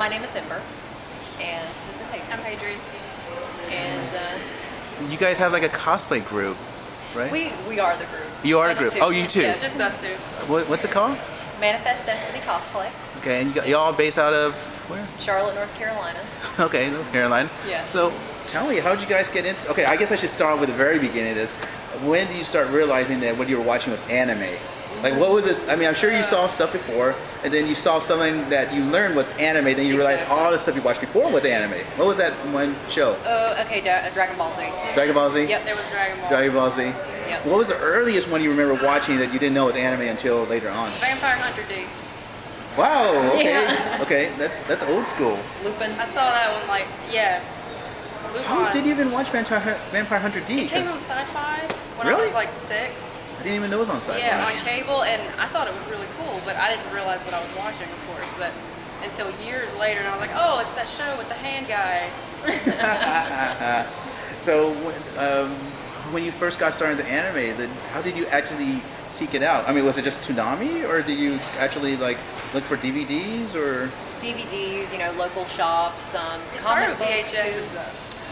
my name is Ember, and this is Hayden. I'm Adri. And You guys have like a cosplay group, right? we are the group. You are Us a group. two. Oh, you too. Yeah, Just us two. What's it called? Manifest Destiny Cosplay, Okay, and y'all based out of where? Charlotte, North Carolina. Okay, North Carolina. Yeah. So tell me, how did you guys get into? Okay, I guess I should start with the very beginning of this. When did you start realizing that what you were watching was anime? Like, what was it? I mean, I'm sure you saw stuff before, and then you saw something that you learned was anime. Then you realized Exactly. all the stuff you watched before was anime. What was that one show? Okay, Dragon Ball Z. Dragon Ball Z. Yep. There was Dragon Ball. Dragon Ball Z. Yep. What was the earliest one you remember watching that you didn't know was anime until later on? Vampire Hunter D. Wow. Okay. Yeah. Okay. That's old school. Lupin. I saw that one like, yeah. How Lupin. did you even watch Vampire Hunter D? It came 'Cause on Sci-Fi when Really? I was like 6. I didn't even know it was on Sci-Fi. Yeah, on cable, and I thought it was really cool, but I didn't realize what I was watching, of course. But until years later, and I was like, oh, it's that show with the hand guy. So when you first got started into anime, then how did you actually seek it out? I mean, was it just Toonami, or did you actually like look for DVDs or? DVDs, local shops, It started comic with books VHSs too. though.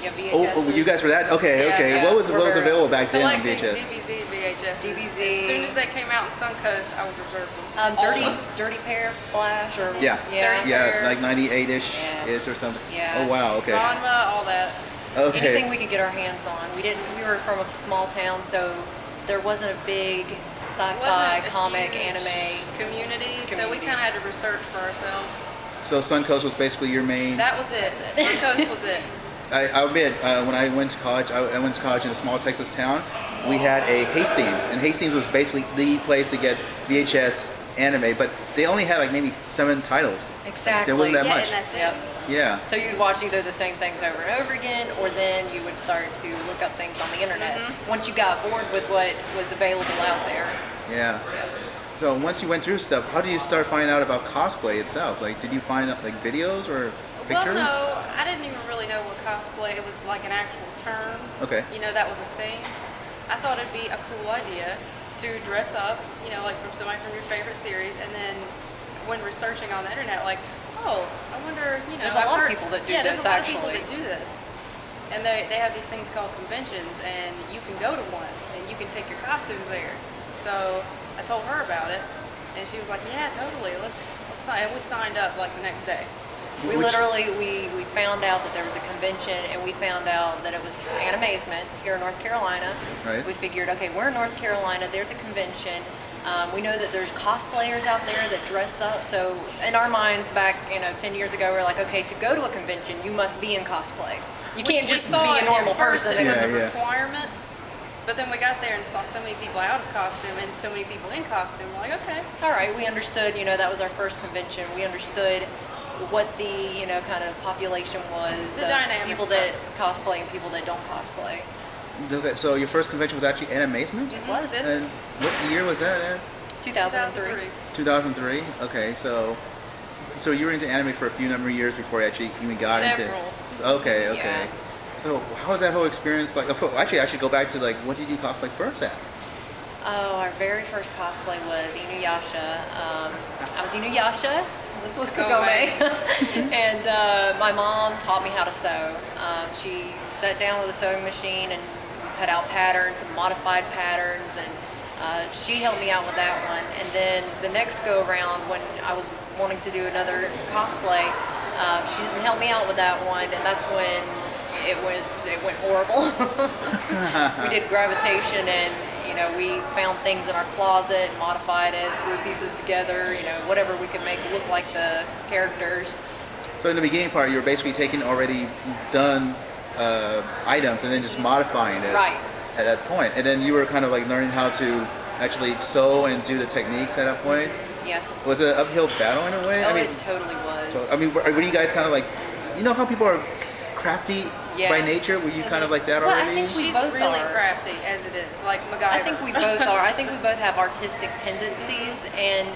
Yeah, VHS. Oh, you guys were that? Okay, Yeah, okay. yeah. What was We're very available back then on Collecting VHS? DVD, VHS. DVD. As soon as they came out in Suncoast, I would reserve them. Dirty Pair, Flash, or Yeah. Dirty Yeah, Pair. like 98-ish Yes. is or something. Yeah. Oh wow. Okay. Ranma, all that. Okay. anything we could get our hands on. We were from a small town, so there wasn't a big sci-fi, Wasn't a comic, huge anime. community, so we community. kind of had to research for ourselves. So Suncoast was basically your main. That was it. Suncoast was it. I'll admit, when I went to college, I went to college in a small Texas town. We had a Hastings, and Hastings was basically the place to get VHS anime, but they only had like maybe 7 titles. Exactly. There wasn't that Yeah, much. and that's Yep. it. Yeah. So you'd watch either the same things over and over again, or then you would start to look up things on the internet. Once you got bored with what was available out there. Yeah. So once you went through stuff, how did you start finding out about cosplay itself? Like, did you find like videos or pictures? Well, no, I didn't even really know what cosplay. It was like an actual term. Okay. That was a thing. I thought it'd be a cool idea to dress up, like from somebody from your favorite series, and then when researching on the internet, like, oh, I wonder, There's a I've lot of heard- people that do yeah, this, there's a lot actually. of people that do this. And they have these things called conventions, and you can go to one, and you can take your costumes there. So I told her about it, and she was like, yeah, totally, let's sign. And we signed up like the next day. We literally, we found out that there was a convention, and we found out that it was Animazement here in North Carolina. Right. We figured, okay, we're in North Carolina, there's a convention. We know that there's cosplayers out there that dress up. So in our minds back, 10 years ago, we're like, okay, to go to a convention, you must be in cosplay. You can't just be thought a normal at first person. It was a Yeah, yeah. requirement, but then we got there and saw so many people out of costume and so many people in costume. We're like, okay. All right, we understood, that was our first convention. We understood what the, kind of population was. The of dynamics people that cosplay and people that don't cosplay. Okay, so your first convention was actually Animazement? It was. This- And what year was that at? 2003. 2003. Okay, so you were into anime for a few number of years before you actually even got Several. into. Okay. Yeah. So how was that whole experience like? Actually, I should go back to like, what did you cosplay first as? Oh, our very first cosplay was Inuyasha. I was Inuyasha. This was Kagome. And my mom taught me how to sew. She sat down with a sewing machine and cut out patterns and modified patterns, and she helped me out with that one. And then the next go around, when I was wanting to do another cosplay, she didn't help me out with that one, and that's when it went horrible. We did gravitation, and we found things in our closet, modified it, threw pieces together, whatever we could make look like the characters. So in the beginning part, you were basically taking already done items and then just modifying it. Right. At that point, and then you were kind of like learning how to actually sew and do the techniques at that point. Yes. Was it an uphill battle in a way? Oh, it totally was. were you guys kind of like, how people are crafty Yeah. by nature? Were you kind of like that Well, I already? think we She's both really are. crafty as it is, like MacGyver. I think we both are. I think we both have artistic tendencies, and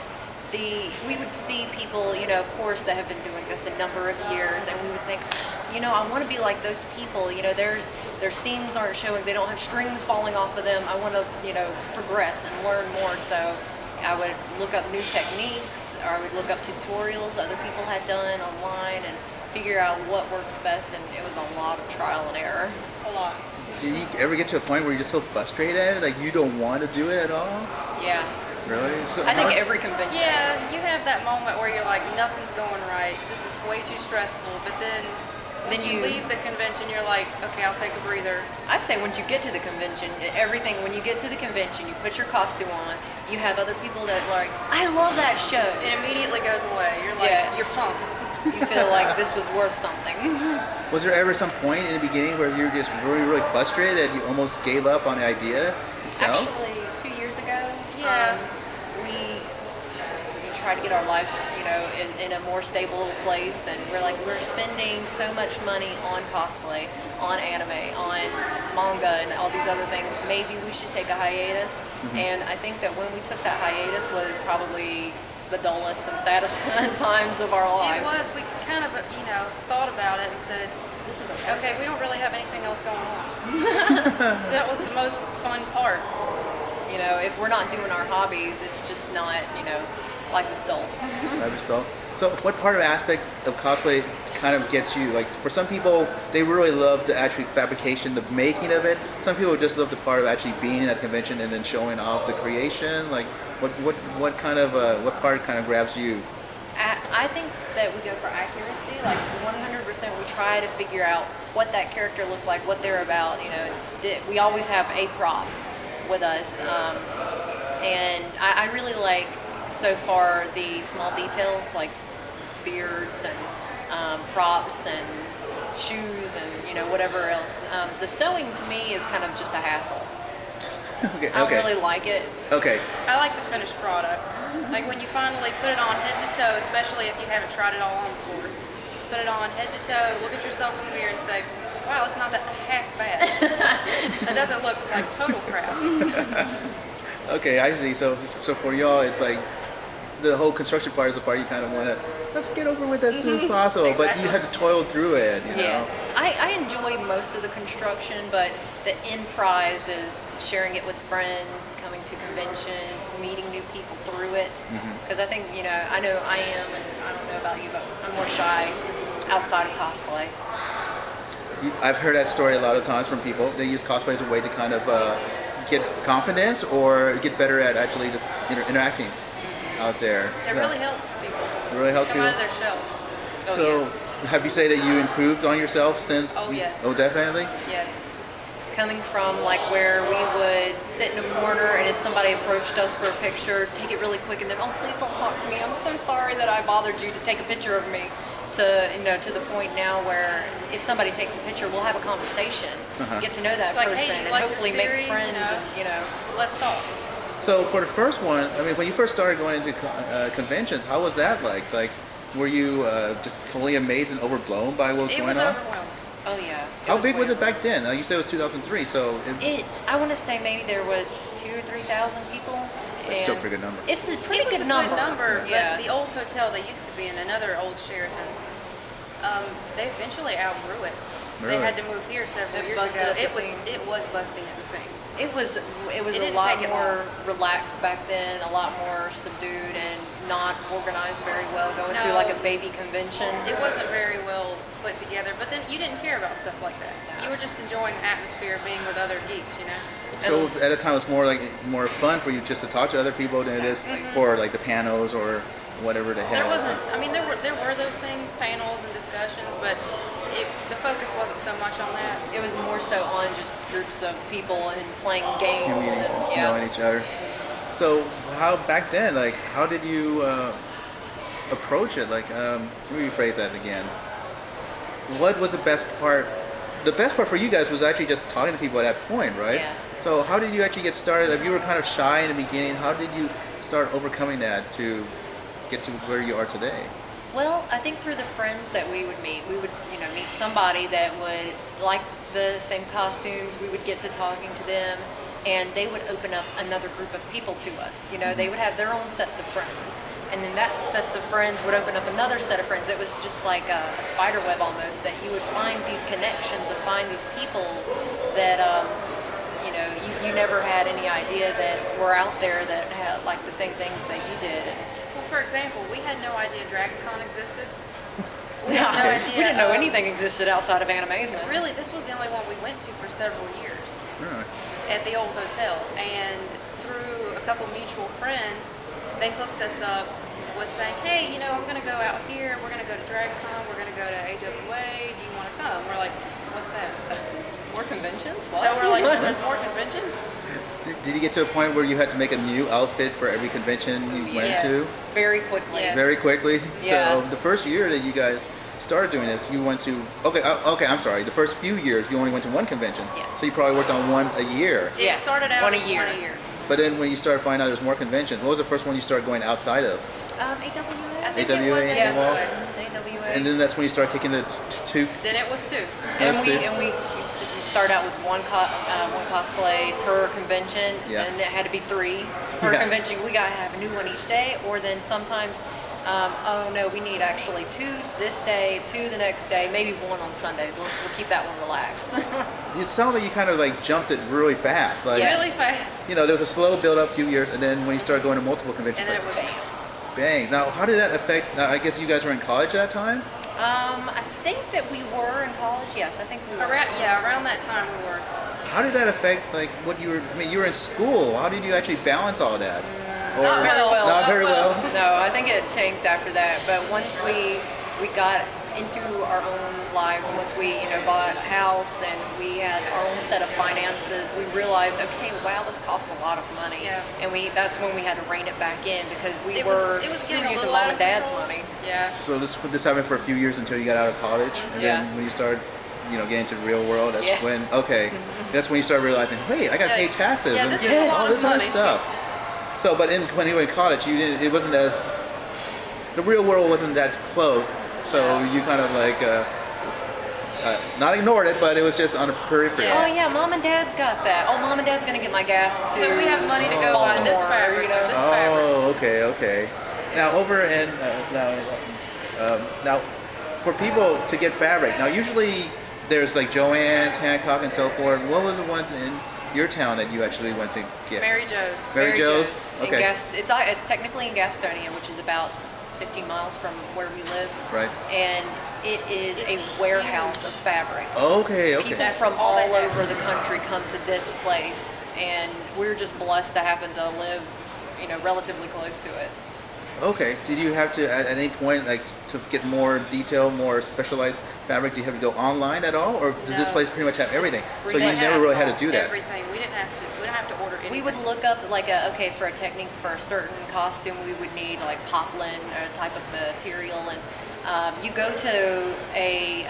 we would see people, of course, that have been doing this a number of years, and we would think, I want to be like those people. Their seams aren't showing, they don't have strings falling off of them. I want to, progress and learn more. So I would look up new techniques, or I would look up tutorials other people had done online and figure out what works best, and it was a lot of trial and error. A lot. Did you ever get to a point where you're just so frustrated at it, like you don't want to do it at all? Yeah. Really? So I think every convention. Yeah, you have that moment where you're like, nothing's going right. This is way too stressful. But then you leave the convention, you're like, okay, I'll take a breather. I say once you get to the convention, when you get to the convention, you put your costume on, you have other people that are like, I love that show. It immediately goes away. You're like, you're pumped. You feel like this was worth something. Was there ever some point in the beginning where you were just really, really frustrated that you almost gave up on the idea itself? Actually, 2 years ago, Yeah. we tried to get our lives, in a more stable place, and we're spending so much money on cosplay, on anime, on manga, and all these other things. Maybe we should take a hiatus. And I think that when we took that hiatus was probably the dullest and saddest times of our lives. It was. We kind of, thought about it and said, This is okay, we don't really have anything else going on. That was the most fun part. If we're not doing our hobbies, it's just not, life is dull. Life is dull. So what part of aspect of cosplay kind of gets you? Like for some people, they really love the actual fabrication, the making of it. Some people just love the part of actually being at a convention and then showing off the creation. Like what part kind of grabs you? I think that we go for accuracy, like 100%. We try to figure out what that character looked like, what they're about. We always have a prop with us, and I really like so far the small details like beards and props and shoes and whatever else. The sewing to me is kind of just a hassle. Okay. I don't really like it. Okay. I like the finished product. Like when you finally put it on head to toe, especially if you haven't tried it all on before. Put it on head to toe, look at yourself in the mirror and say, wow, it's not that half bad. That doesn't look like total crap. Okay, I see. So for y'all, it's like the whole construction part is the part you kind of want to, let's get over with as soon as possible. But you have to toil through it, Yes. I enjoy most of the construction, but the end prize is sharing it with friends, coming to conventions, meeting new people through it. Because I think, I know I am, and I don't know about you, but I'm more shy outside of cosplay. I've heard that story a lot of times from people. They use cosplay as a way to kind of get confidence or get better at actually just interacting out there. It really helps people. It really helps come people. out of their shell. So, have you say that you improved on yourself since? Oh, yes. Oh, definitely. Yes. Coming from where we would sit in a corner, and if somebody approached us for a picture, take it really quick, and then, oh, please don't talk to me. I'm so sorry that I bothered you to take a picture of me. To the point now where if somebody takes a picture, we'll have a conversation, get to know that It's like, person, hey, do you and like hopefully the make series, friends. Let's talk. So for the first one, I mean, when you first started going into conventions, how was that like? Like, were you just totally amazed and overblown by what was It going was on? overwhelming. Oh yeah. How big was it back then? You said it was 2003, so I want to say maybe there was 2,000 or 3,000 people. That's still a pretty good number. It's a pretty It was good a number. good number, Yeah. but the old hotel they used to be in, another old Sheraton, they eventually outgrew it. They Really? had to move here several It years busted ago. at the It was seams. busting at the seams. It was It a didn't lot take it more relaxed back then, a lot more subdued and not organized very well. Going to No. like a baby convention. It wasn't very well put together, but then you didn't care about stuff like that. You were just enjoying the atmosphere of being with other geeks. So at a time, it's more fun for you just to talk to other people than it is for like the panels or whatever the hell. There wasn't. I mean, there were those things, panels and discussions, but the focus wasn't so much on that. It was more so on just groups of people and playing games and knowing each other. So how back then, like, how did you approach it? Like, let me rephrase that again. What was the best part? The best part for you guys was actually just talking to people at that point, right? Yeah. So how did you actually get started? If you were kind of shy in the beginning, how did you start overcoming that to get to where you are today? Well, I think through the friends that we would meet meet somebody that would like the same costumes. We would get to talking to them, and they would open up another group of people to us. They would have their own sets of friends, and then that sets of friends would open up another set of friends. It was just like a spider web almost, that you would find these connections and find these people that you never had any idea that were out there that like the same things that you did. Well, for example, we had no idea DragonCon existed. We Yeah, had no idea. we didn't know anything existed outside of Animazement. Really, this was the only one we went to for several years Alright. at the old hotel. And through a couple mutual friends, they hooked us up with saying, hey, you know, I'm going to go out here. We're going to go to DragonCon. We're going to go to AWA. Do you want to come? We're like, what's that? More conventions? What? So we're like, there's more conventions? Did you get to a point where you had to make a new outfit for every convention you went Yes. to? Very quickly. Yes. Very quickly. Yeah. So the first year that you guys started doing this, you went to I'm sorry. The first few years you only went to one convention. Yes. So you probably worked on one a year. It Yes, started out one a as year. 1 a year. But then when you started finding out there's more conventions, what was the first one you started going outside of? I AWA? think AWA, it was yeah. AWA. AWA. And then that's when you started kicking the two. Then it was 2. That's two. And we start out with one cosplay per convention, Yeah. and it had to be 3 per Yeah. convention. We got to have a new one each day, or then sometimes, oh no, we need actually 2 this day, 2 the next day, maybe 1 on Sunday. We'll keep that one relaxed. It sounds like you kind of like jumped it really fast. Like, Yes. Really fast. you know, there was a slow build up, few years, and then when you started going to multiple conventions, And then like, it was bang. Now, how did that affect? I guess you guys were in college at that time. I think that we were in college. Yes, I think we were. around that time we were. How did that affect like what you were? I mean, you were in school. How did you actually balance all of that? Not very well. Not very well. No, I think it tanked after that. But once we got into our own lives, once we bought a house and we had our own set of finances, we realized, okay, wow, this costs a lot of money. Yeah. And that's when we had to rein it back in because we It were was getting a using little mom out and of dad's control. money. Yeah. So this happened for a few years until you got out of college, and Yeah. then when you started, getting into the real world, that's Yes. when that's when you start realizing, wait, I got to pay taxes Yeah, and this is a lot all of this other money. stuff. So, but when you were in college, you didn't. It wasn't as the real world wasn't that close. So you kind of like not ignored it, but it was just on the periphery. Yeah. Oh yeah, mom and dad's got that. Oh, mom and dad's gonna get my gas too. So we have money to go buy this Baltimore, fabric, this fabric. Oh, okay. Now over in now for people to get fabric. Now usually there's like Joann's, Hancock, and so forth. What was the ones in your town that you actually went to get? Mary Jo's. Mary Jo's? In Okay. it's technically in Gastonia, which is about 15 miles from where we live. Right. And it is It's a warehouse of fabric. Okay. People That's from all all they have. over the country come to this place, and we're just blessed to happen to live, relatively close to it. Okay. Did you have to at any point like to get more detail, more specialized fabric? Do you have to go online at all, or does this No. place pretty much have everything? So pretty you much never really had to do that. Everything. We don't have to order anything. We would look up for a technique for a certain costume, we would need like poplin or a type of material, and you go to a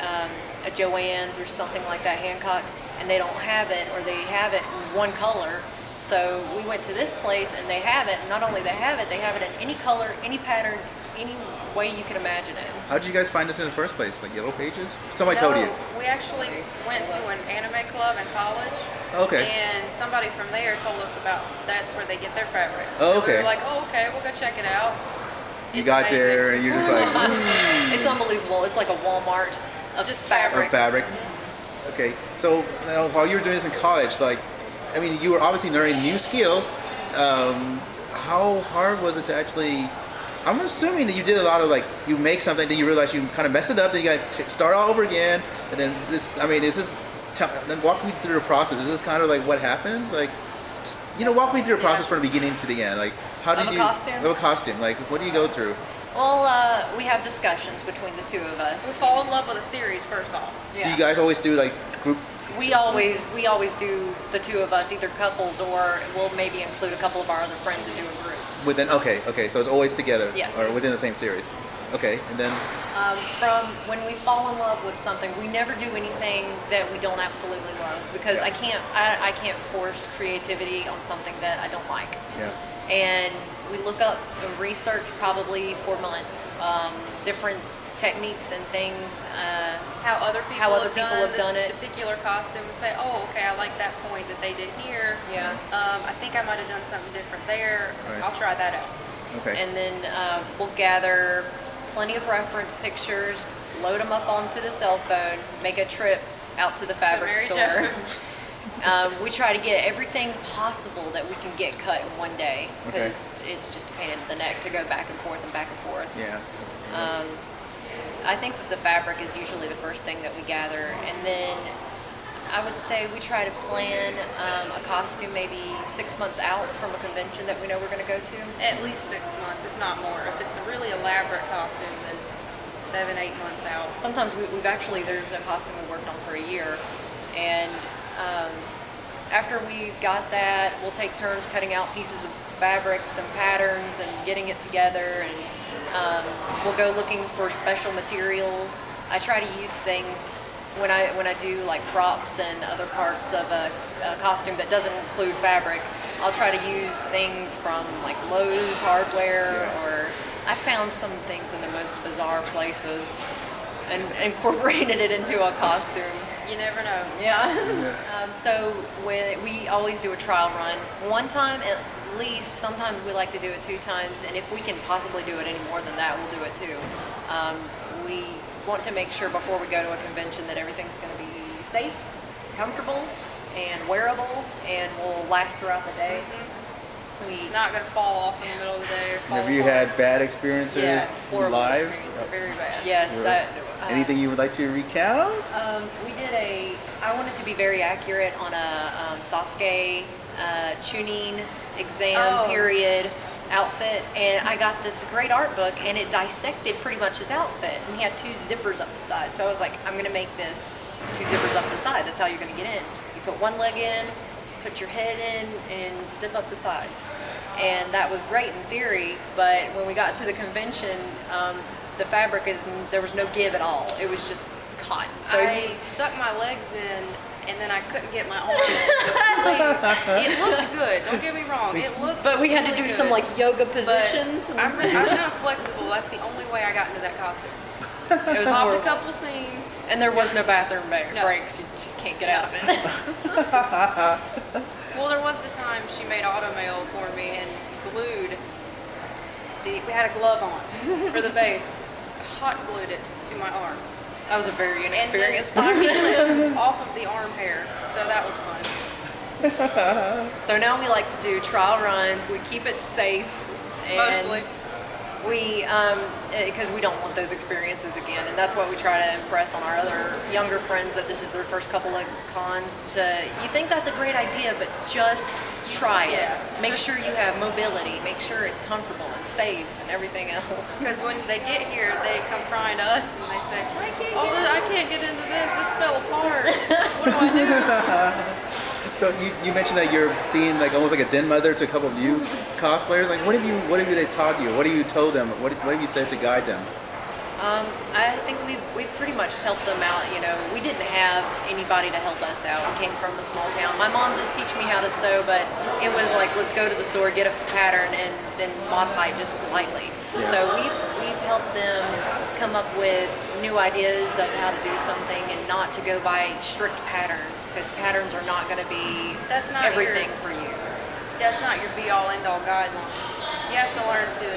Joann's or something like that, Hancock's, and they don't have it, or they have it in one color. So we went to this place and they have it, and not only they have it in any color, any pattern, any way you can imagine it. How did you guys find this in the first place? Like Yellow Pages? Somebody told you. No, we actually went to an anime club in college. Okay. And somebody from there told us about that's where they get their fabric. Oh, So okay. we were like, oh, okay, we'll go check it out. You It's got amazing. there and you're just like, It's unbelievable. It's like a Walmart of Just fabric. or fabric. Okay, so now, while you were doing this in college, like, I mean, you were obviously learning new skills. How hard was it to actually? I'm assuming that you did a lot of like, you make something, then you realize you kind of messed it up, then you got to start all over again, and then this. I mean, is this? Then walk me through the process. Is this kind of like what happens? Like, walk me through the process from the beginning to the end. Like, how did Of a you? costume? Of a costume. Like, what do you go through? Well, we have discussions between the two of We us. fall in love with a series first off. Do you guys always do like group? We always do the two of us, either couples or we'll maybe include a couple of our other friends and do a group. Within okay, so it's always together. Yes. Or within the same series. Okay, and then From when we fall in love with something, we never do anything that we don't absolutely love because Yeah. I can't force creativity on something that I don't like. yeah. And we look up and research probably for months, different techniques and things. How other people have done it. this particular costume and say, oh, okay, I like that point that they did here. Yeah. I think I might have done something different there. Right. I'll try that out. Okay. And then we'll gather plenty of reference pictures, load them up onto the cell phone, make a trip out to the fabric Mary store. Jo's. We try to get everything possible that we can get cut in one day because it's just a pain in the neck to go back and forth and back and forth. Yeah. I think that the fabric is usually the first thing that we gather, and then I would say we try to plan a costume maybe 6 months out from a convention that we know we're going to go to. At least 6 months, if not more. If it's a really elaborate costume, then 7, 8 months out. Sometimes there's a costume we worked on for a year, and after we got that, we'll take turns cutting out pieces of fabrics and patterns and getting it together, and we'll go looking for special materials. I try to use things when I do like props and other parts of a costume that doesn't include fabric. I'll try to use things from like Lowe's hardware, or I found some things in the most bizarre places and incorporated it into a costume. You never know. Yeah. So we always do a trial run. One time at least, sometimes we like to do it 2 times, and if we can possibly do it any more than that, we'll do it too. We want to make sure before we go to a convention that everything's going to be safe, comfortable, and wearable, and will last throughout the day. It's not going to fall off in the middle of the day or fall Have you apart. had bad experiences Horrible live? experience, very bad. Yes. Anything you would like to recount? We did I wanted to be very accurate on a Sasuke tuning exam period outfit, and I got this great art book, and it dissected pretty much his outfit, and he had 2 zippers up the side. So I was like, I'm going to make this 2 zippers up the side. That's how you're going to get in. You put one leg in, put your head in, and zip up the sides. And that was great in theory, but when we got to the convention, the fabric there was no give at all. It was just cotton. So I stuck my legs in, and then I couldn't get my arm to sleep. It looked good. Don't get me wrong. It looked. But we had to really do good. some like yoga But positions. I'm kind of flexible. That's the only way I got into that costume. It was Popped horrible. a couple seams. And there was no bathroom No. breaks. You just can't get out of it. Well, there was the time she made automail for me and glued we had a glove on for the base. Hot glued it to my arm. I was a very And inexperienced then time. stocking lip off of the arm hair. So that was fun. So now we like to do trial runs. We keep it safe. And Mostly. We, because we don't want those experiences again, and that's what we try to impress on our other younger friends, that this is their first couple of cons. You think that's a great idea, but just try it. Yeah. Make sure you have mobility. Make sure it's comfortable and safe and everything else. Because when they get here, they come crying to us and they say, I can't get into this. This fell apart. What do I do? So you mentioned that you're being like almost like a den mother to a couple of new cosplayers. Like, what have they taught you? What have you told them? What have you said to guide them? I think we've pretty much helped them out. You know, we didn't have anybody to help us out. We came from a small town. My mom did teach me how to sew, but it was like, let's go to the store, get a pattern, and then modify it just slightly. Yeah. So we've helped them come up with new ideas of how to do something, and not to go by strict patterns, because patterns are not going to be That's not everything for you. That's not your be-all, end-all guideline. You have to learn to,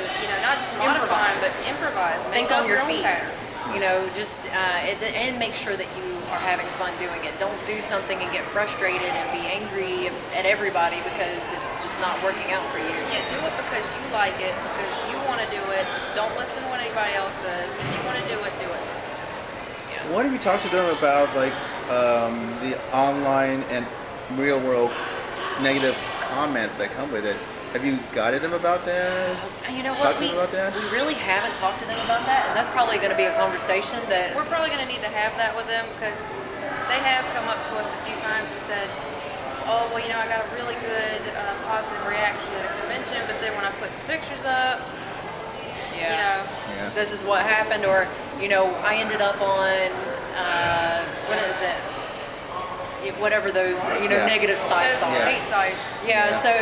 not just modify, but improvise. Make Think up on your own feet. pattern. And make sure that you are having fun doing it. Don't do something and get frustrated and be angry at everybody because it's just not working out for you. Yeah, do it because you like it, because you want to do it. Don't listen to what anybody else says. If you want to do it, do it. What have you talked to them about, like the online and real world negative comments that come with it? Have you guided them about that? You know what? Talked to them about that? We really haven't talked to them about that, and that's probably going to be a conversation that We're probably going to need to have that with them, because they have come up to us a few times and said, oh, well, I got a really good positive reaction at a convention, but then when I put some pictures up, Yeah. this is what happened, or I ended up on what is it? Whatever those Yeah. negative sites those are. hate sites. Yeah. So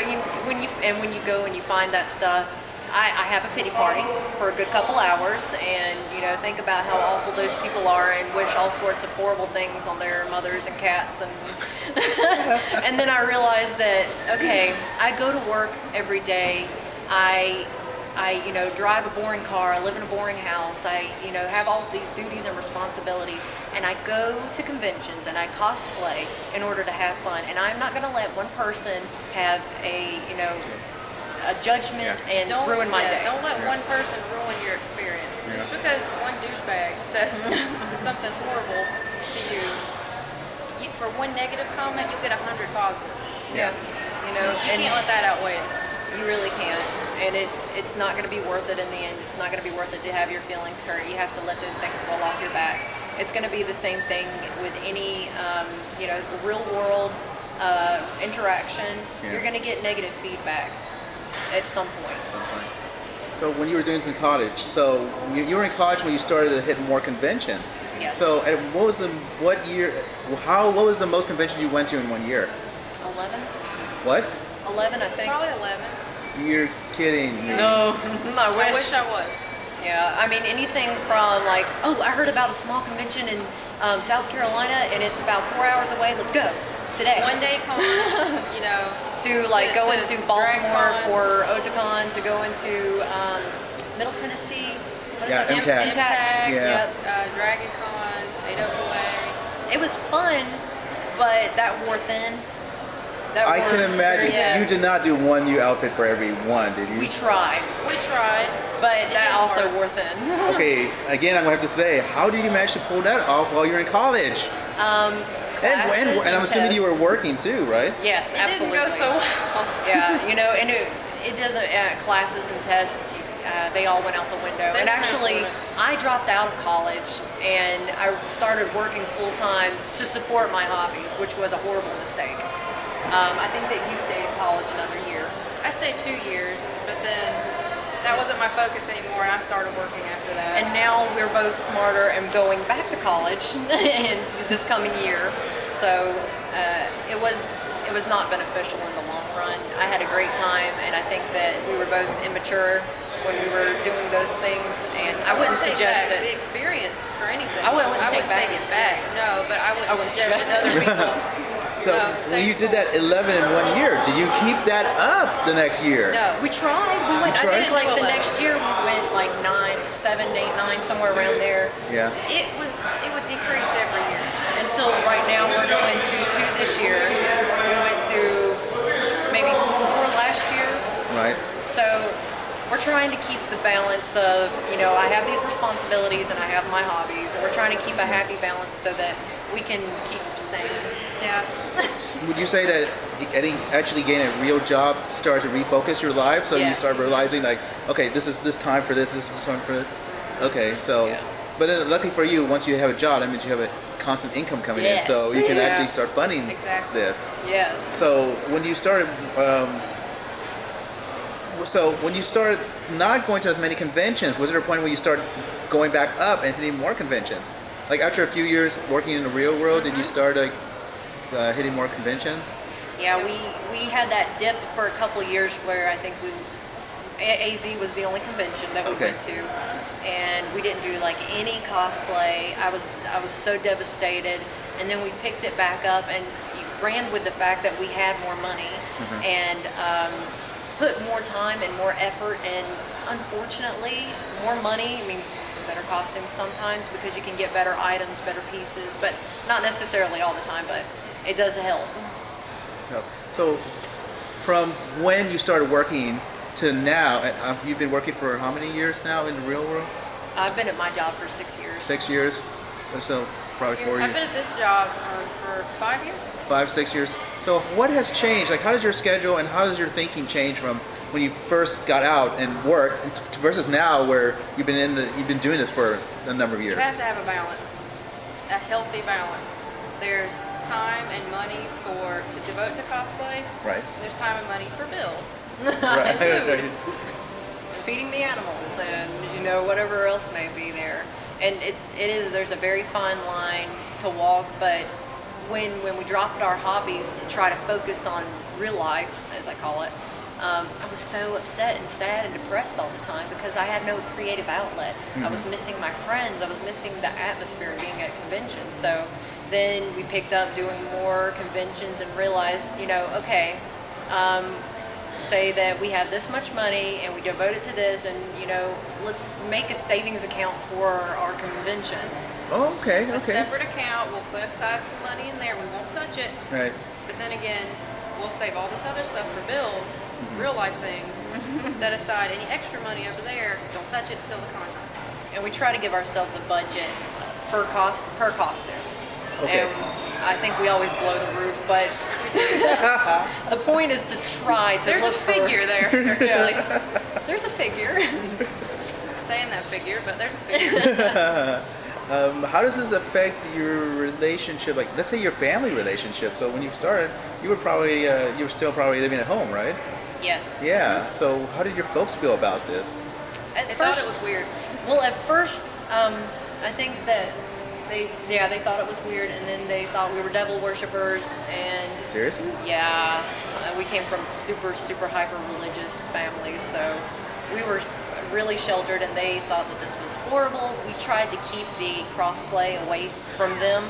when you go and you find that stuff, I have a pity party for a good couple hours, and think about how awful those people are, and wish all sorts of horrible things on their mothers and cats, and and then I realized that I go to work every day. I I, drive a boring car, I live in a boring house, I, have all of these duties and responsibilities, and I go to conventions and I cosplay in order to have fun. And I'm not going to let one person have a judgment and ruin my day. Don't let one person ruin your experience. Just because one douchebag says something horrible to you, for one negative comment, you'll get 100 positive. Yeah. You can't let that outweigh it. You really can't, and it's not going to be worth it in the end. It's not going to be worth it to have your feelings hurt. You have to let those things roll off your back. It's going to be the same thing with any, real world interaction. Yeah. You're going to get negative feedback at some point. So when you were doing this in college, so you were in college when you started to hit more conventions. Yes. So what was the most convention you went to in 1 year? 11? What? 11, I think. Probably 11. You're kidding me. No, I I wish I was. Yeah, I mean anything from like, oh, I heard about a small convention in South Carolina and it's about 4 hours away. Let's go today. One day cons, to like go to into Baltimore DragCon. for Otakon, to go into Middle Tennessee. What is Yeah, it? MTAG. MTAG. Yeah. Yep. Dragon Con, AWA. It was fun, but that wore thin. I can imagine. Yeah. You did not do one new outfit for every one, did you? We tried, We tried. but that didn't also work. wore thin. Okay, again, I'm going to have to say, how did you manage to pull that off while you're in college? Classes And I'm assuming you were tests. working too, right? Yes, It absolutely. didn't go so well. Yeah, and it doesn't, classes and tests, they all went out the window. They And went out the actually, window. I dropped out of college and I started working full time to support my hobbies, which was a horrible mistake. I think that you stayed in college another year. I stayed 2 years, but then that wasn't my focus anymore, and I started working after that. And now we're both smarter and going back to college in this coming year. So it was not beneficial in the long run. I had a great time, and I think that we were both immature when we were doing those things, and I wouldn't take suggest back the it. experience for anything. I wouldn't take back it back. No, but I wouldn't suggest suggest it to other people. So when you did that 11 in 1 year, did you keep that up the next year? No. We tried. We went. tried? I think like the 11. next year we went like 9, 7, 8, 9, somewhere around there. Yeah. It would decrease every year. Until right now we're going to 2 this year. We went to maybe 4 last year. Right. So we're trying to keep the balance of, I have these responsibilities and I have my hobbies, and we're trying to keep a happy balance so that we can keep sane. Yeah. Would you say that actually getting a real job started to refocus your life? So you Yes. start realizing like, okay, this is this time for this time for this. Okay, so, Yeah. but then luckily for you, once you have a job, that means you have a constant income coming in, Yes. so you can Yeah. actually start funding Exactly. this. Yes. So when you started, not going to as many conventions, was there a point where you started going back up and hitting more conventions? Like after a few years working in the real world, did you start like hitting more conventions? Yeah, we had that dip for a couple of years where I think AZ was the only convention that we Okay. went to, and we didn't do like any cosplay. I was so devastated, and then we picked it back up and ran with the fact that we had more money and put more time and more effort, and unfortunately, more money means better costumes sometimes because you can get better items, better pieces, but not necessarily all the time, but it does help. So from when you started working to now, you've been working for how many years now in the real world? I've been at my job for 6 years. 6 years? Or so, probably 4 I've years. been at this job for 5 years. 5, 6 years. So what has changed? Like how did your schedule and how does your thinking change from when you first got out and worked versus now where you've been doing this for a number of You years? have to have a balance, a healthy balance. There's time and money to devote to cosplay. Right. There's time and money for bills. Right. food. And feeding the animals and whatever else may be there. And there's a very fine line to walk, but when we dropped our hobbies to try to focus on real life, as I call it, I was so upset and sad and depressed all the time because I had no creative outlet. I was missing my friends. I was missing the atmosphere of being at conventions. So then we picked up doing more conventions and realized, okay, say that we have this much money and we devote it to this, and let's make a savings account for our conventions. Oh, okay, A okay. separate account. We'll put aside some money in there. We won't touch it. Right. But then again, we'll save all this other stuff for bills, real life things. Set aside any extra money over there. Don't touch it until the con time. And we try to give ourselves a budget per costume. Okay. And I think we always blow the roof, but the point is to try to There's look a figure there. Yeah, there's a figure. Stay in that figure, but there's a figure. How does this affect your relationship? Like, let's say your family relationship. So when you started, you were still probably living at home, right? Yes. Yeah. So how did your folks feel about this? At They first, thought it was weird. Well, at first, I think that they thought it was weird, and then they thought we were devil worshippers, and Seriously? yeah, we came from super hyper religious families, so we were really sheltered, and they thought that this was horrible. We tried to keep the crossplay away from them.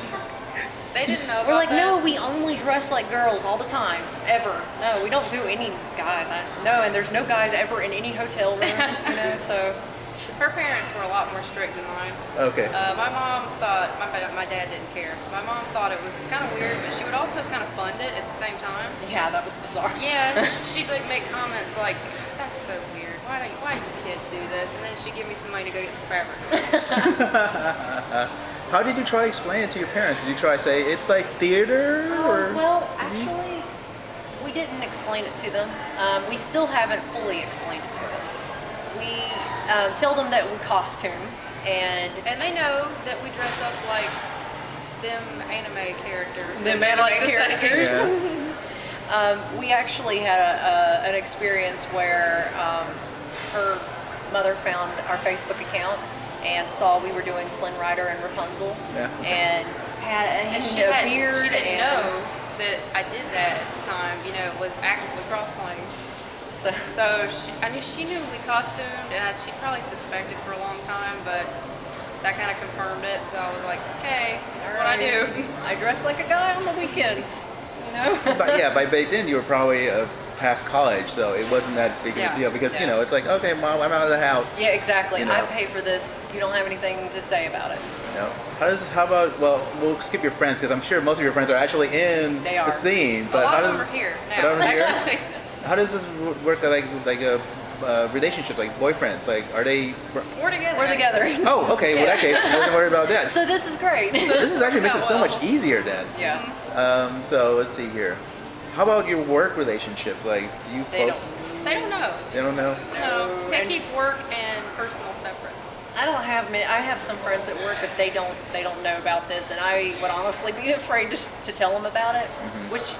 They didn't know We're about like, that. no, we only dress like girls all the time, ever. No, we don't do any guys. No, and there's no guys ever in any hotel rooms, so. Her parents were a lot more strict than mine. Okay. My mom thought, my dad didn't care. My mom thought it was kind of weird, but she would also kind of fund it at the same time. Yeah, that was bizarre. Yeah, she'd like make comments like, that's so weird. Why do you kids do this? And then she'd give me some money to go get some fabric. How did you try to explain it to your parents? Did you try to say it's like theater, or? Well, actually, we didn't explain it to them. We still haven't fully explained it to them. We tell them that we costume, and And they know that we dress up like them anime characters. as Them they anime like to say. characters. Yeah. we actually had an experience where her mother found our Facebook account and saw we were doing Flynn Rider and Rapunzel, Yeah. and had And a beard. she didn't and, know that I did that at the time, was actively cross-playing. So she knew we costumed, and she probably suspected for a long time, but that kind of confirmed it. So I was like, okay, this is what I do. I dress like a guy on the weekends, But yeah, by then you were probably past college, so it wasn't that big of Yeah. a deal because Yeah. it's like, okay, Mom, I'm out of the house. Yeah, exactly. You know. I pay for this. You don't have anything to say about it. You know? How about? Well, we'll skip your friends because I'm sure most of your friends are actually in They the are. scene. A But lot how of does them are here a lot now. of them are here? Actually, How does this work? Like relationships, like boyfriends? Like, are they? we're together. We're together. Oh, okay. Well, in that case, don't worry about that. So this is great. This is actually makes it works so out much well. easier then. Yeah. So let's see here. How about your work relationships? Like, do you They folks? They don't know. They don't know. No, they and- keep work and personal separate. I don't have many. I have some friends at work, but they don't know about this, and I would honestly be afraid to tell them about it. Which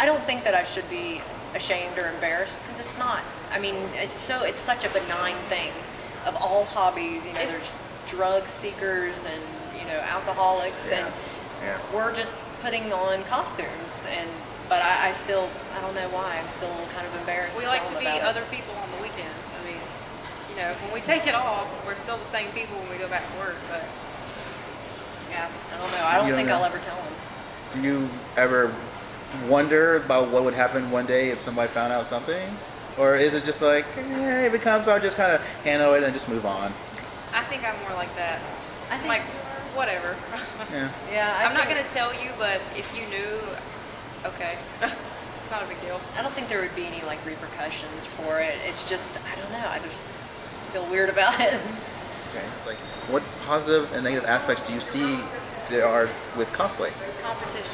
I don't think that I should be ashamed or embarrassed, because it's not. I mean, it's such a benign thing. Of all hobbies, It's- there's drug seekers and alcoholics, Yeah. and Yeah. we're just putting on costumes. But I still, I don't know why. I'm still kind of embarrassed. We to like tell to them be about it. other people on the weekends. I mean, when we take it off, we're still the same people when we go back to work. But Yeah, I don't know. I don't You don't think know? I'll ever tell them. Do you ever wonder about what would happen one day if somebody found out something? Or is it just like, if it comes, I'll just kind of handle it and just move on? I think I'm more like that. I think, Like, whatever. Yeah. yeah, I'm not going to tell you, but if you knew, okay. It's not a big deal. I don't think there would be any repercussions for it. It's just, I don't know. I just feel weird about it. Okay. It's like, what positive and negative aspects do you see there are with cosplay? Competition.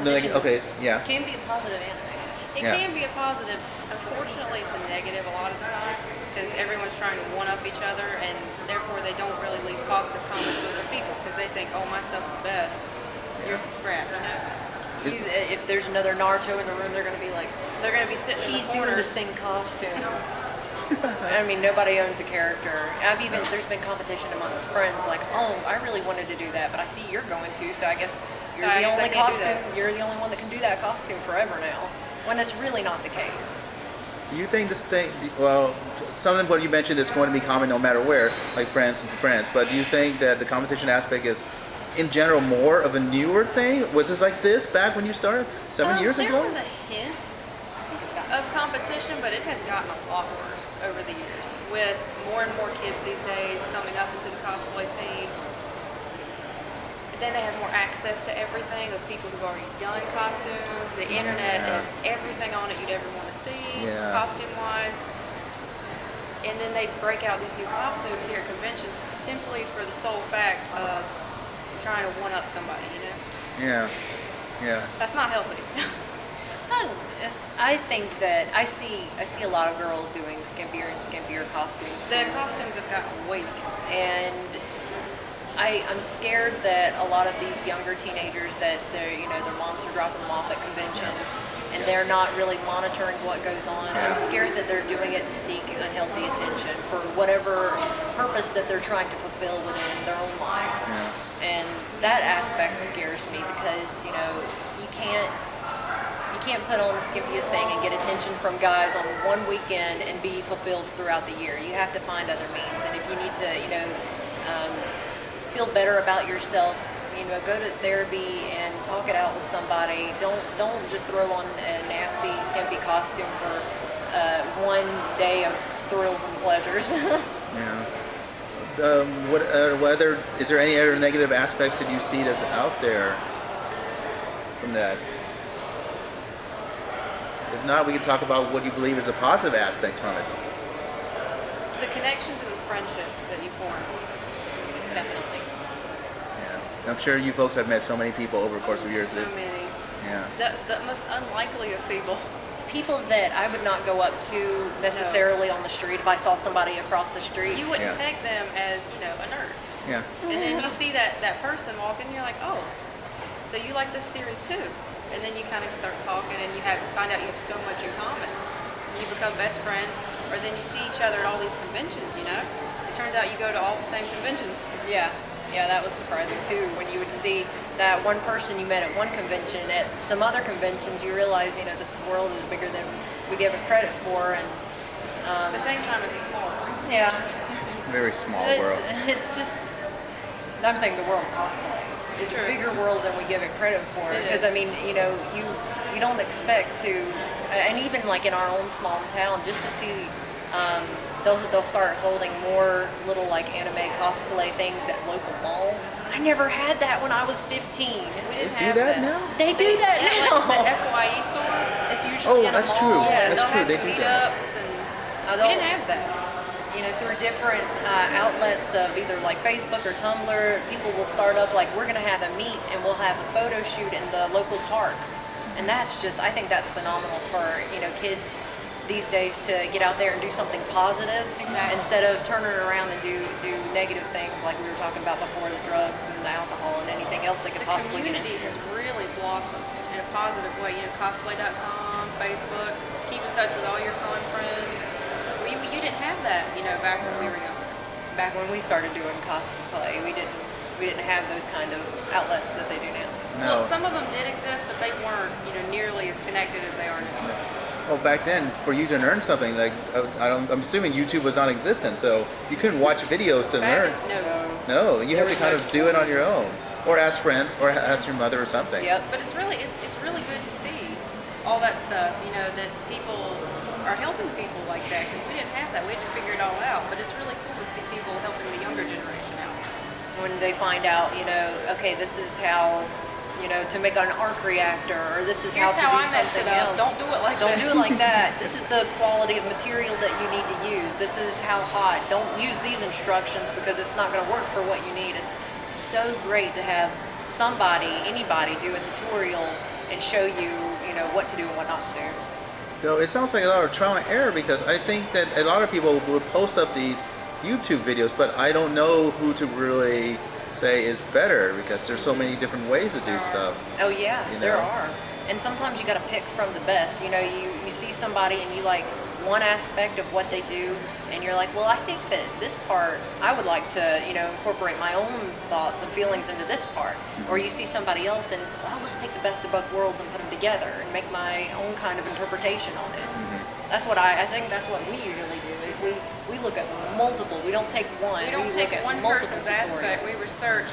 No, like, Competition okay, yeah. can be a positive and a negative. It Yeah. can be a positive. Unfortunately, it's a negative a lot of the time because everyone's trying to one-up each other, and therefore they don't really leave positive comments with other people because they think, oh, my stuff's the best. Yours is crap, If there's another Naruto in the room, they're going to be like, They're going to be sitting he's in the doing corner. the same costume. I mean, nobody owns a character. There's been competition amongst friends, like, oh, I really wanted to do that, but I see you're going to, so I guess you're I the guess I only can't do costume. that. You're the only one that can do that costume forever now, when it's really not the case. Do you think this thing, well, some of what you mentioned is going to be common no matter where, like friends, but do you think that the competition aspect is, in general, more of a newer thing? Was this like this back when you started 7 years There ago? was a hint. of competition, but it has gotten a lot worse over the years with more and more kids these days coming up into the cosplay scene. Then they have more access to everything of people who've already done costumes. The internet has everything on it you'd ever want to see, costume-wise. And then they break out these new costumes here at conventions simply for the sole fact of trying to one-up somebody, you know? Yeah. That's not healthy. I think that I see a lot of girls doing skimpier and skimpier costumes The too. costumes have gotten way skimpier. And I'm scared that a lot of these younger teenagers that their moms are dropping them off at conventions and they're not really monitoring what goes on. I'm scared that they're doing it to seek unhealthy attention for whatever purpose that they're trying to fulfill within their own lives. And that aspect scares me because, you can't put on the skimpiest thing and get attention from guys on one weekend and be fulfilled throughout the year. You have to find other means. And if you need to, feel better about yourself, go to therapy and talk it out with somebody. Don't just throw on a nasty skimpy costume for one day of thrills and pleasures. Is there any other negative aspects that you see that's out there from that? If not, we can talk about what you believe is a positive aspect from it. The connections and the friendships that you form. Definitely. I'm sure you folks have met so many people over the course of years. So many. Yeah. The most unlikely of people. People that I would not go up to necessarily on the street if I saw somebody across the street. You wouldn't peg them as, a nerd. Yeah. And then you see that person walking, and you're like, oh, so you like this series too. And then you kind of start talking and find out you have so much in common. You become best friends, or then you see each other at all these conventions, It turns out you go to all the same conventions. Yeah, that was surprising too. When you would see that one person you met at one convention, at some other conventions, you realize, this world is bigger than we give it credit for. And at the same time, it's a small world. yeah, It's a very small world. It's just, I'm saying the world of cosplay is a bigger world than we give it credit for. Because you don't expect to, and even like in our own small town, just to see. They'll start holding more little like anime cosplay things at local malls. I never had that when I was 15. We didn't Do have that now? They do that now. Like the FYE store. It's usually in a that's mall. true. Yeah, That's they'll true. have They the do that. meetups, and we they'll- didn't have that. Through different outlets of either like Facebook or Tumblr, people will start up like, we're gonna have a meet and we'll have a photo shoot in the local park. And that's just, I think that's phenomenal for, kids these days to get out there and do something positive instead of turning around and do negative things like we were talking about before, the drugs and the alcohol and anything else they could The possibly get community into. has really blossomed in a positive way. Cosplay.com, Facebook, keep in touch with all your con friends. You didn't have that, back when we were young. Back when we started doing cosplay, we didn't have those kind of outlets that they do now. No. Well, some of them did exist, but they weren't, nearly as connected as they are now. Well, back then, for you to learn something, like I'm assuming YouTube was non-existent, so you couldn't watch videos to learn. No, you had to kind of do it on your own, or ask friends, or ask your mother or something. Yep. But it's really good to see all that stuff. That people are helping people like that, because we didn't have that. We had to figure it all out. But it's really cool to see people helping the younger generation out. When they find out, okay, this is how, to make an arc reactor, or this is Here's how to how do I messed something it up. else. Don't do it like Don't that. do it like that. This is the quality of material that you need to use. This is how hot. Don't use these instructions because it's not going to work for what you need. It's so great to have anybody do a tutorial and show you, what to do and what not to do. Though it sounds like a lot of trial and error, because I think that a lot of people will post up these YouTube videos, but I don't know who to really say is better, because there's so many different ways to do stuff. Oh yeah, You there know? are. And sometimes you got to pick from the best. You see somebody and you like one aspect of what they do, and you're like, well, I think that this part, I would like to, incorporate my own thoughts and feelings into this part. Or you see somebody else and, well, let's take the best of both worlds and put them together and make my own kind of interpretation on it. That's what I think that's what we usually do, is we look at multiple, we don't take one. We don't take look at one multiple person's aspect. We tutorials. research.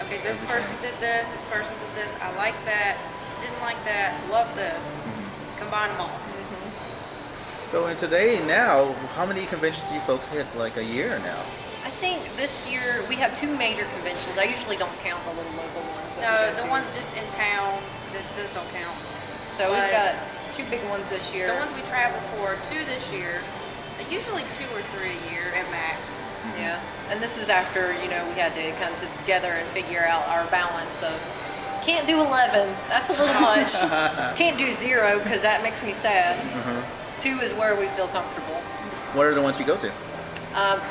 Okay, this person did this person did this. I like that. Didn't like that. Love this. Combine them all. So in today now, how many conventions do you folks hit like a year now? I think this year we have 2 major conventions. I usually don't count the little local ones. No, that we go the to. ones just in town, those don't count. So we've but- got 2 big ones this year. The ones we travel for, 2 this year, usually 2 or 3 a year at max. Yeah, and this is after, we had to come together and figure out our balance of can't do 11, that's a little much. Can't do 0 because that makes me sad. 2 is where we feel comfortable. What are the ones you go to?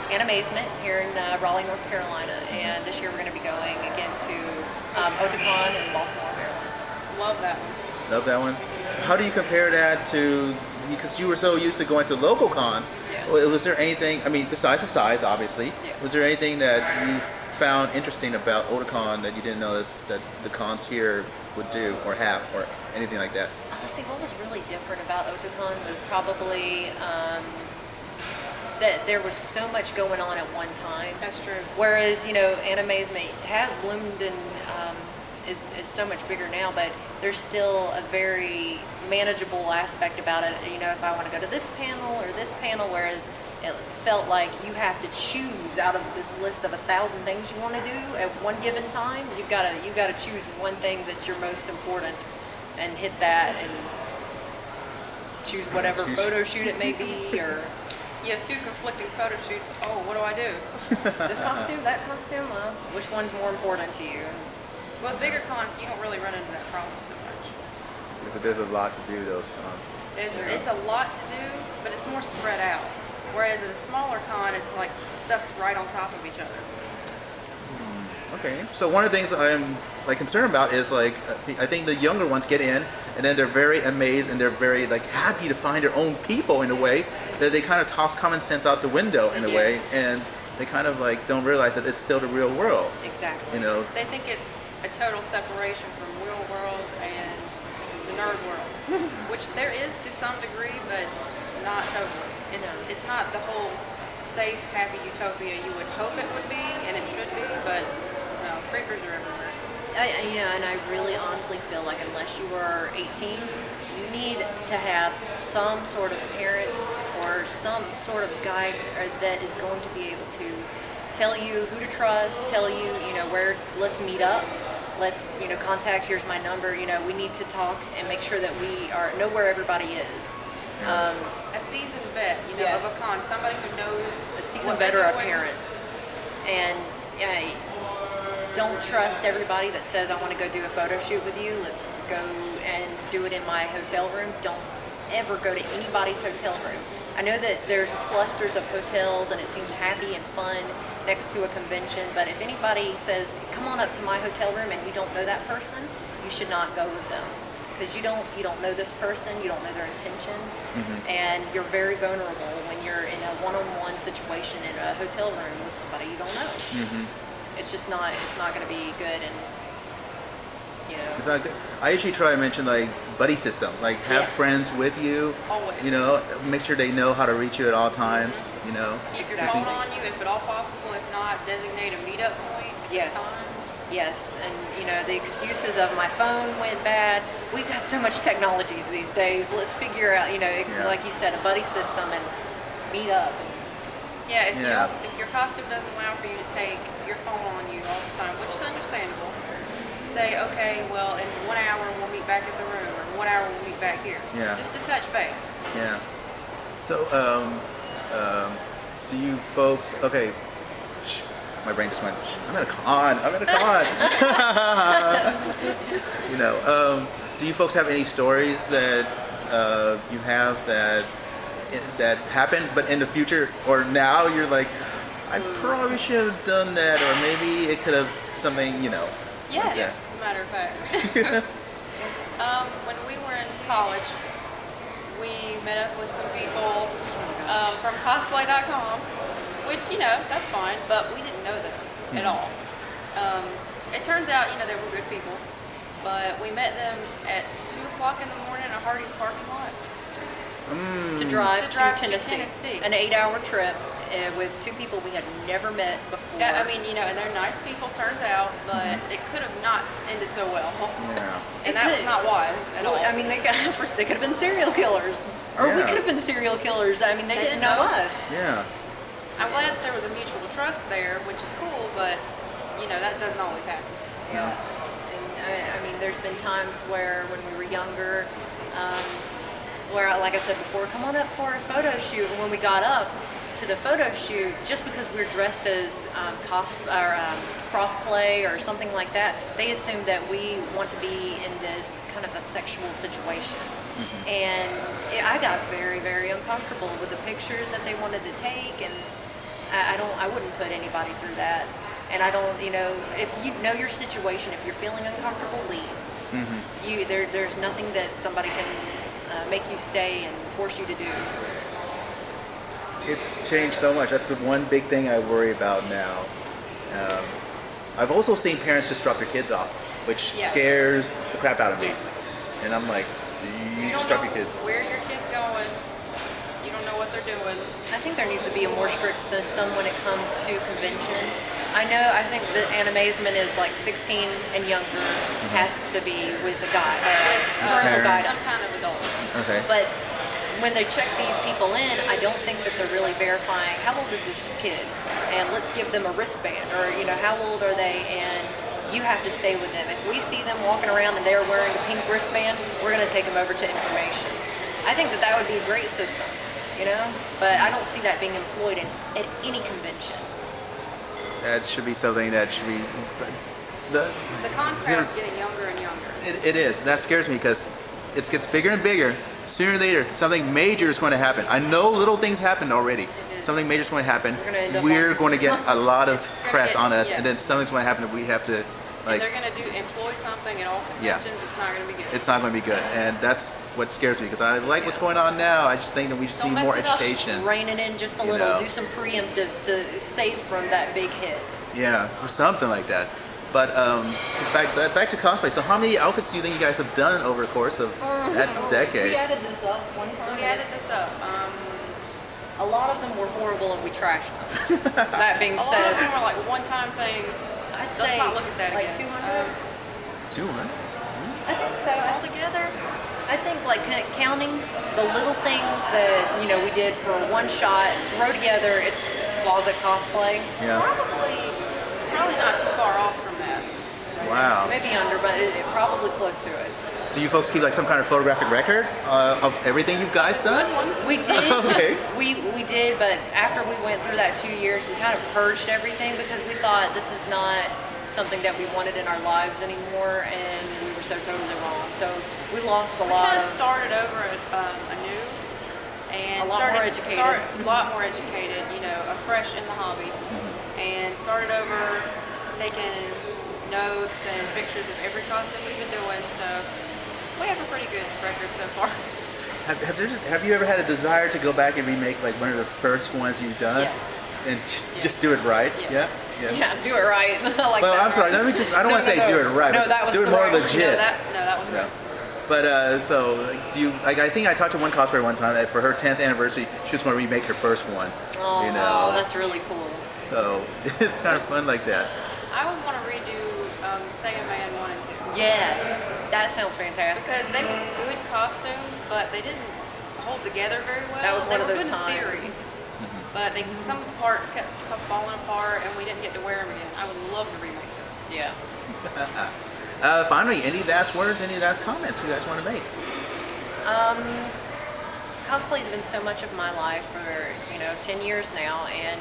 Animazement here in Raleigh, North Carolina, and this year we're going to be going again to Otakon in Baltimore, Maryland. Love that one. Love that one. How do you compare that to, because you were so used to going to local cons, Yeah. was there anything, I mean, besides the size, obviously, Yeah. was there anything that you found interesting about Otakon that you didn't notice that the cons here would do or have or anything like that? Honestly, what was really different about Otakon was probably that there was so much going on at one time. That's true. Whereas, Animazement has bloomed and is so much bigger now, but there's still a very manageable aspect about it. If I want to go to this panel or this panel, whereas it felt like you have to choose out of this list of 1,000 things you want to do at one given time. You've got to choose one thing that's your most important and hit that and choose whatever photo shoot it may be, or You have 2 conflicting photo shoots. Oh, what do I do? this costume, that costume. Which one's more important to you? With bigger cons, you don't really run into that problem so much. But there's a lot to do those cons. It's a lot to do, but it's more spread out. Whereas at a smaller con, it's like stuff's right on top of each other. Okay, so one of the things I'm concerned about is I think the younger ones get in and then they're very amazed and they're very happy to find their own people in a way that they kind of toss common sense out the window in a way, Yes. and they kind of don't realize that it's still the real world. Exactly. They think it's a total separation from real world and the nerd world, which there is to some degree, but not totally. It's not the whole safe, happy utopia you would hope it would be, and it should be, but no, creepers are everywhere. And I really honestly feel like unless you are 18, you need to have some sort of parent or some sort of guide that is going to be able to tell you who to trust, tell you, where, let's meet up, let's, contact, here's my number, we need to talk and make sure that we know where everybody is. A seasoned vet, Yes. of a con, somebody who knows A seasoned what vet they're or a doing. parent. And don't trust everybody that says, I want to go do a photo shoot with you. Let's go and do it in my hotel room. Don't ever go to anybody's hotel room. I know that there's clusters of hotels and it seems happy and fun next to a convention, but if anybody says, come on up to my hotel room and you don't know that person, you should not go with them. Because you don't know this person, you don't know their intentions, and you're very vulnerable when you're in a one-on-one situation in a hotel room with somebody you don't know. It's just not. It's not going to be good, and It's not good. I usually try to mention buddy system, have Yes. friends with you. Always. Make sure they know how to reach you at all times. Keep your Exactly. phone on you if at all possible. If not, designate a meetup point. At Yes. This time. Yes, and the excuses of my phone went bad. We've got so much technology these days. Let's figure out, like you said, a buddy system and meet up. Yeah, Yeah. if your costume doesn't allow for you to take your phone on you all the time, which is understandable, say, okay, well, in 1 hour we'll meet back at the room, or in 1 hour we'll meet back here. Yeah. Just to touch base. Yeah. So, do you folks? Okay. Shh, my brain just went. I'm at a con. Do you folks have any stories that you have that happened, but in the future or now you're like, I probably should have done that, or maybe it could have something, Yes, Yeah. as a matter of fact. When we were in college, we met up with some people from Cosplay.com, which, that's fine, but we didn't know them at all. It turns out, they were good people, but we met them at 2 o'clock in the morning at Hardee's parking lot. To drive To drive to to Tennessee. Tennessee. An 8-hour trip, with two people we had never met before. Yeah, I mean, and they're nice people, turns out, but it could have not ended so well. Yeah. And that was not wise at all. I mean, they could have been serial killers, or we Yeah. could have been serial killers. I mean, they didn't know us. Yeah. I'm glad there was a mutual trust there, which is cool, but, that doesn't always happen. Yeah. And I mean, there's been times where when we were younger, where, like I said before, come on up for a photo shoot. And when we got up to the photo shoot, just because we're dressed as crossplay or something like that, they assumed that we want to be in this kind of a sexual situation. And I got very, very uncomfortable with the pictures that they wanted to take, and I wouldn't put anybody through that. And I don't, if you know your situation, if you're feeling uncomfortable, leave. There's nothing that somebody can make you stay and force you to do. It's changed so much. That's the one big thing I worry about now. I've also seen parents just drop their kids off, which scares the crap out of me. Yes. And I'm like, do you You just don't drop know your kids? where your kid's going. You don't know what they're doing. I think there needs to be a more strict system when it comes to conventions. I think the animazement is like 16 and younger has to be with a guide, With parental Parents. some guidance. kind of adult. Okay. But when they check these people in, I don't think that they're really verifying how old is this kid, and let's give them a wristband, or how old are they, and you have to stay with them. If we see them walking around and they're wearing a pink wristband, we're going to take them over to information. I think that would be a great system, but I don't see that being employed at any convention. That should be something that should be. The con crowd's Yes. getting younger and younger. It is. That scares me because it gets bigger and bigger. Sooner or later, something major is going to happen. I know little things happened already. Something major is going to happen. We're gonna end up We're on- going to get a lot of It's gonna press get- on us, yes. and then something's going to happen that we have to, And like, they're going to employ something at all Yeah. conventions. It's not going to be good. it's not going to be good. And that's what scares me because I like what's going on now. I just think that we just Don't need mess more it up. education. Rein it in just a You little, know. do some preemptives to save from that big hit. Yeah, or something like that. But back to cosplay. So how many outfits do you think you guys have done over the course of that We decade? added this up one time. We added this up. A lot of them were horrible and we trashed them. That being A lot said, of them were like one-time things. I'd Let's say not look at that like again. 200. 200? I think so. All together, I think like counting the little things that we did for one shot, throw together. It's closet cosplay. Yeah. probably not too far off from that. Wow. Maybe under, but probably close to it. Do you folks keep like some kind of photographic record of everything you guys done? Good ones. We did. Okay. We did, but after we went through that 2 years, we kind of purged everything because we thought this is not something that we wanted in our lives anymore, and we were so totally wrong. So we lost a We lot kind of of. started over anew and A lot more educated. a lot more educated, afresh in the hobby, and started over taking notes and pictures of every costume we've been doing. So we have a pretty good record so far. Have you ever had a desire to go back and remake like one of the first ones you've done? Yes. And just do it right? Yeah. Yeah, do it right. I like Well, that, I'm sorry. right? Let me just. I don't No, want to say no, do no. it right. No, but that was do it the more right one. legit. No, that was Yeah. right. But so like, do you like? I think I talked to one cosplayer one time that for her 10th anniversary, she was going to remake her first one. Oh, that's really cool. So it's kind of fun like that. I would want to redo Sega Man 1 and 2. Yes, that sounds fantastic. Because they were good costumes, but they didn't hold together very well. That was They one of were those good in times. theory, but some of the parts kept falling apart, and we didn't get to wear them again. I would love to remake those. Yeah. Finally, any last words? Any last comments you guys want to make? Cosplay's been so much of my life for 10 years now, and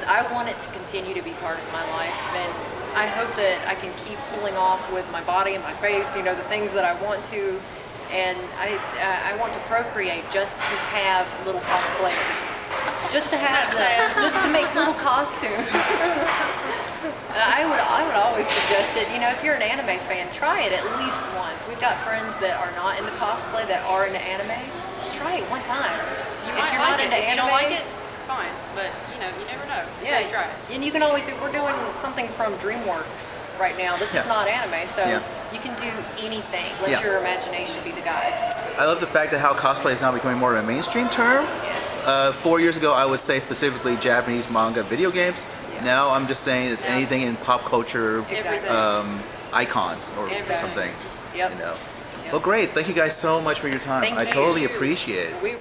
I want it to continue to be part of my life, and I hope that I can keep pulling off with my body and my face, the things that I want to, and I want to procreate just to have little cosplayers, just to have them, just to make little costumes. I would always suggest it. If you're an anime fan, try it at least once. We've got friends that are not into cosplay that are into anime. Just try it one time. You If might you're like not it. into If you anime, don't like it, fine. But you never know until you try it. and you can always do. We're doing something from DreamWorks right now. This is Yeah. not anime, so Yeah. you can do anything. Let Yeah. your imagination be the guide. I love the fact that how cosplay is now becoming more of a mainstream term. Yes. 4 years ago, I would say specifically Japanese manga, video games. Yeah. Now I'm just saying it's anything in pop culture, Exactly. icons or Exactly. something. Yep. You know. Yep. Well, great. Thank you guys so much for your time. Thank I you. totally appreciate it. We